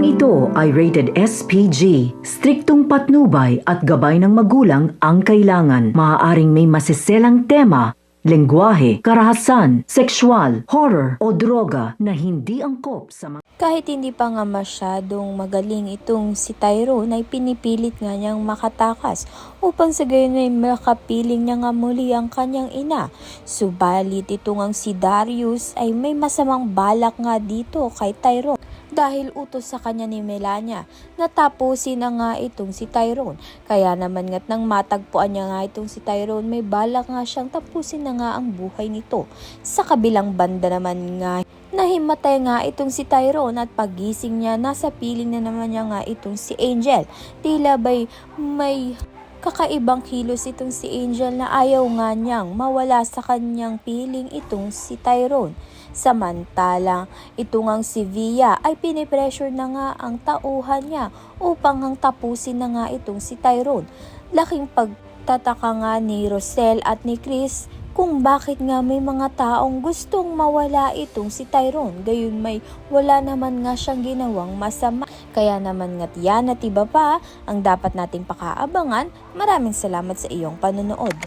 Programang ito ay rated SPG. Striktong patnubay at gabay ng magulang ang kailangan. Maaaring may masiselang tema, lengguwahe, karahasan, sexual, horror o droga na hindi angkop sa mga... Kahit hindi pa nga masyadong magaling itong si Tyrone ay pinipilit nga niyang makatakas upang sa gayon ay makapiling niya nga muli ang kanyang ina. Subalit ito ngang si Darius ay may masamang balak nga dito kay Tyrone. Dahil utos sa kanya ni Melania na tapusin na nga itong si Tyrone. Kaya naman nga't nang matagpuan niya nga itong si Tyrone, may balak nga siyang tapusin na nga ang buhay nito. Sa kabilang banda naman nga, nahimatay nga itong si Tyrone at pagising niya, nasa piling na naman niya nga itong si Angel. Tila ba'y may kakaibang kilos itong si Angel na ayaw nga niyang mawala sa kanyang piling itong si Tyrone. Samantalang ito ngang si Via ay pinipressure na nga ang tauhan niya upang hang tapusin na nga itong si Tyrone. Laking pagtataka nga ni Rosel at ni Chris kung bakit nga may mga taong gustong mawala itong si Tyrone. Gayon may wala naman nga siyang ginawang masama. Kaya naman nga't yan at iba pa ang dapat nating pakaabangan. Maraming salamat sa iyong panonood.